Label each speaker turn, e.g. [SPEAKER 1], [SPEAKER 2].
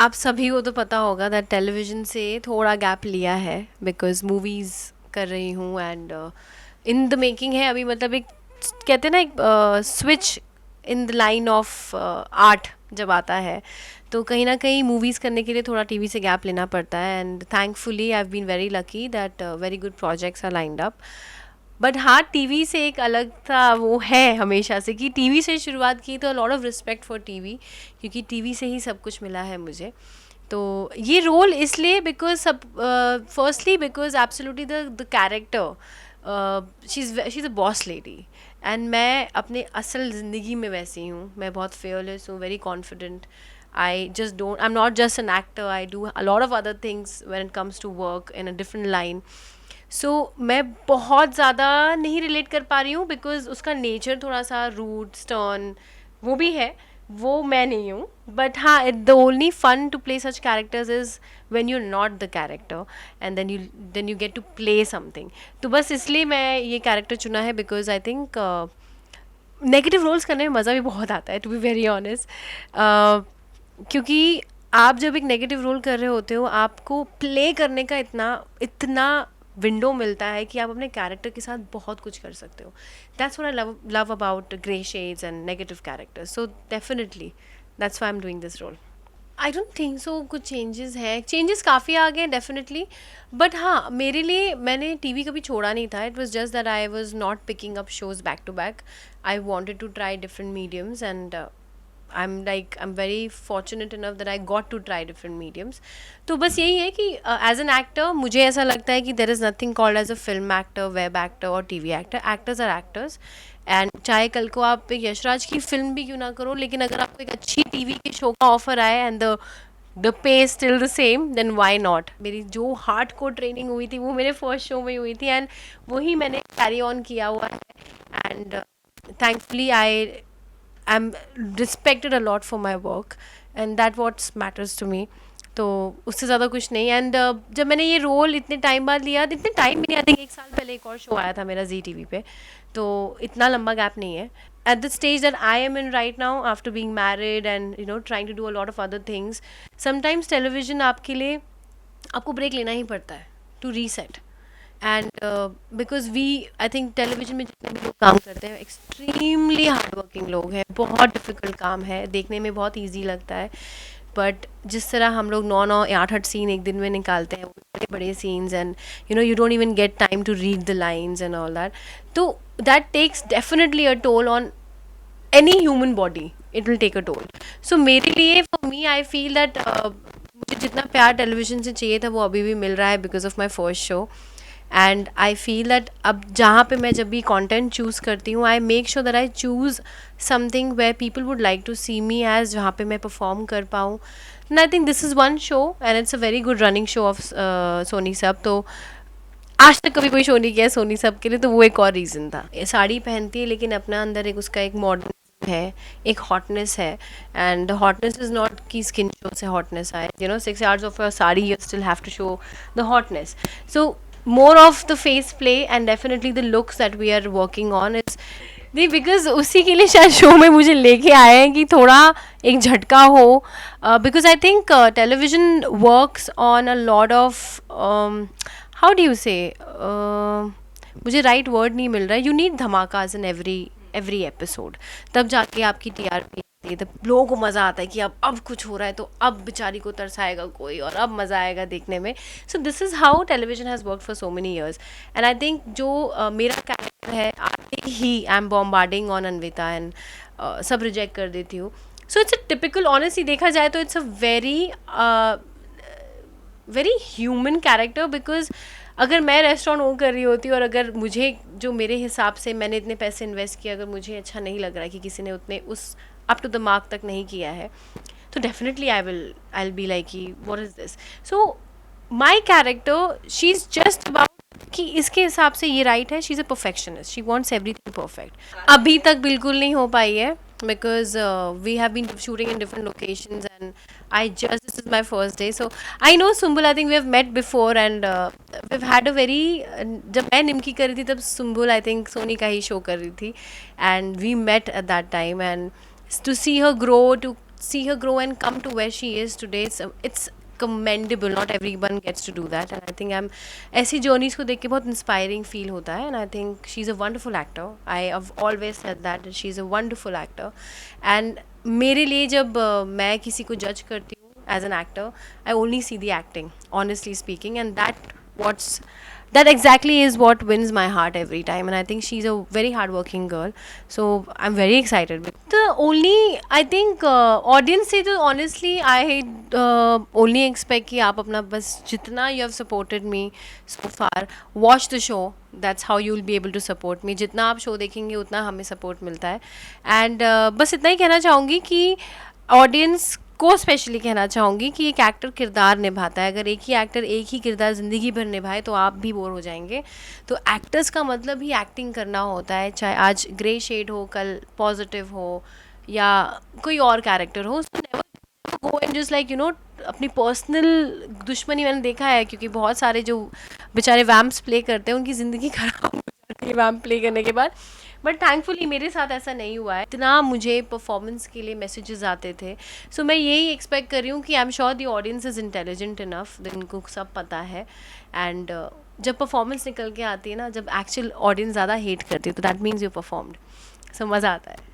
[SPEAKER 1] आप सभी को तो पता होगा दैट टेलीविज़न से थोड़ा गैप लिया है बिकॉज़ मूवीज़ कर रही हूँ एंड इन द मेकिंग है अभी, मतलब एक कहते हैं ना, एक switch in the line of art जब आता है तो कहीं ना कहीं मूवीज़ करने के लिए थोड़ा टीवी से गैप लेना पड़ता है। And thankfully I have been very lucky that very good projects are lined up. But हाँ, टीवी से एक अलग था वो है हमेशा से कि टीवी से शुरुआत की तो lot of respect for TV, क्योंकि टीवी से ही सब कुछ मिला है मुझे। तो ये रोल इसलिए बिकॉज सब firstly because absolutely the character she is a boss lady and मैं अपने असल ज़िंदगी में वैसी हूँ। मैं बहुत फेयरलेस हूँ, very confident. I just don't, I am not just an actor, I do a lot of other things when it comes to work in a different line. So मैं बहुत ज़्यादा नहीं रिलेट कर पा रही हूँ बिकॉज उसका नेचर थोड़ा सा रूड स्टर्न वो भी है, वो मैं नहीं हूँ। बट हाँ, the only fun to play such characters is when you are not the character and then you get to play something. तो बस इसलिए मैं ये कैरेक्टर चुना है because I think negative roles करने में मज़ा भी बहुत आता है, टू बी वेरी ऑनेस्ट। क्योंकि आप जब एक नेगेटिव रोल कर रहे होते हो आपको प्ले करने का इतना इतना विंडो मिलता है कि आप अपने कैरेक्टर के साथ बहुत कुछ कर सकते हो। That's what I love love about grey shades and negative characters. So definitely that's why I am doing this role. I don't think so कुछ चेंजेस हैं, चेंजेस काफ़ी आ गए डेफिनेटली। बट हाँ, मेरे लिए मैंने टीवी कभी छोड़ा नहीं था। It was just that I was not picking up shows back to back. I wanted to try different mediums and I'm very fortunate enough that I got to try different mediums. तो बस यही है कि as an actor मुझे ऐसा लगता है कि there is nothing called as a film actor, web actor और TV actor. Actors are actors. And चाहे कल को आप एक यशराज की फिल्म भी क्यों ना करो, लेकिन अगर आपको एक अच्छी टीवी के शो का ऑफर आए and the pay still the same, then why not. मेरी जो हार्ड कोर ट्रेनिंग हुई थी वो मेरे फर्स्ट शो में हुई थी एंड वही मैंने कैरी ऑन किया हुआ है। And thankfully I'm respected a lot for my work and that what matters to me. तो उससे ज़्यादा कुछ नहीं। एंड जब मैंने ये रोल इतने टाइम बाद लिया, इतने टाइम भी नहीं, आई थिंक एक साल पहले एक और शो आया था मेरा जी टी वी पे, तो इतना लंबा गैप नहीं है। At the stage that I am in right now after being married and you know trying to do a lot of other things, sometimes television आपके लिए आपको ब्रेक लेना ही पड़ता है to reset. And because we, I think television में जितने भी लोग काम करते हैं एक्सट्रीमली हार्ड वर्किंग लोग हैं। बहुत डिफ़िकल्ट काम है, देखने में बहुत ईजी लगता है बट जिस तरह हम लोग 9 9 8 8 सीन एक दिन में निकालते हैं, वो बड़े बड़े scenes and you don't even get time to read the lines and all that. तो that takes definitely a toll on any human body. It will take a toll. So मेरे लिए, for me, I feel that मुझे जितना प्यार television से चाहिए था वो अभी भी मिल रहा है because of my first show. And I feel that अब जहाँ पे मैं जब भी कंटेंट चूज़ करती हूँ, I make sure that I choose something where people would like to see me as, जहाँ पे मैं परफॉर्म कर पाऊँ। And I think this is one show and it's a very good running show of Sony SAB. तो आज तक कभी कोई शो नहीं किया सोनी सब के लिए, तो वो एक और रीज़न था। ये साड़ी पहनती है लेकिन अपना अंदर एक उसका एक मॉडर्न है, एक हॉटनेस है। एंड हॉटनेस इज़ नॉट कि स्किन शो से हॉटनेस आए, 6 hours of your sari you still have to show the hotness. So more of the face play and definitely the looks that we are working on is नहीं, because उसी के लिए शायद show में मुझे लेके आए हैं कि थोड़ा एक झटका हो। Because I think television works on a lot of, how do you say, मुझे राइट वर्ड नहीं मिल रहा है, यू नीड धमाकाज इन एवरी एपिसोड, तब जाके आपकी टीआरपी आती है, तब लोगों को मज़ा आता है कि अब कुछ हो रहा है तो अब बेचारी को तरसाएगा कोई और अब मज़ा आएगा देखने में। So this is how television has work for so many years. And I think जो मेरा कैरेक्टर है, आते ही I am bombarding on Anvita and सब रिजेक्ट कर देती हूँ। So it's a typical, honestly देखा जाए तो it's a very human character. Because अगर मैं रेस्टोरेंट ओन कर रही होती और अगर मुझे, जो मेरे हिसाब से मैंने इतने पैसे इन्वेस्ट किए, अगर मुझे अच्छा नहीं लग रहा है कि किसी ने उतने उस अप टू द मार्क तक नहीं किया है, तो definitely I will be like कि what is this. So my character, she is just about कि इसके हिसाब से ये राइट है, she is a perfectionist, she wants everything perfect. अभी तक बिल्कुल नहीं हो पाई है because we have been shooting in different locations and this is my first day. So I know Sumbul, I think we have met before and we've had a very, जब मैं निमकी कर रही थी तब सुम्बुल I think सोनी का ही show कर रही थी and we met at that time and to see her grow to see her grow and come to where she is today, it's commendable. Not everyone gets to do that, and I think I'm ऐसी journeys को देख के बहुत inspiring feel होता है, and I think she's a wonderful actor. I have always said that she's a wonderful actor, and मेरे लिए जब मैं किसी को judge करती हूँ as an actor, I only see the acting, honestly speaking, and what's that exactly is what wins my heart every time. And I think she's a very hardworking girl, so I'm very excited with the only, I think audience से तो honestly I only expect कि आप अपना बस जितना you have supported me so far, watch the show. That's how you will be able to support me. जितना आप show देखेंगे उतना हमें सपोर्ट मिलता है, एंड बस इतना ही कहना चाहूँगी कि ऑडियंस को स्पेशली कहना चाहूँगी कि एक एक्टर किरदार निभाता है, अगर एक ही एक्टर एक ही किरदार ज़िंदगी भर निभाए तो आप भी बोर हो जाएंगे. तो एक्टर्स का मतलब ही एक्टिंग करना होता है, चाहे आज ग्रे शेड हो, कल पॉजिटिव हो, या कोई और कैरेक्टर हो. So never go and just like अपनी पर्सनल दुश्मनी मैंने देखा है, क्योंकि बहुत सारे जो बेचारे वैम्प्स प्ले करते हैं उनकी ज़िंदगी खराब हो जाती है वैम्प प्ले करने के बाद. बट थैंकफुली मेरे साथ ऐसा नहीं हुआ है. इतना मुझे परफॉर्मेंस के लिए मैसेजेस आते थे. सो मैं यही एक्सपेक्ट कर रही हूँ कि I am sure the audience is intelligent enough, इनको सब पता है. एंड जब परफॉर्मेंस निकल के आती है ना, जब एक्चुअल ऑडियंस ज़्यादा हेट करती है, तो दैट मीन्स यू परफॉर्म्ड. सो मज़ा आता है.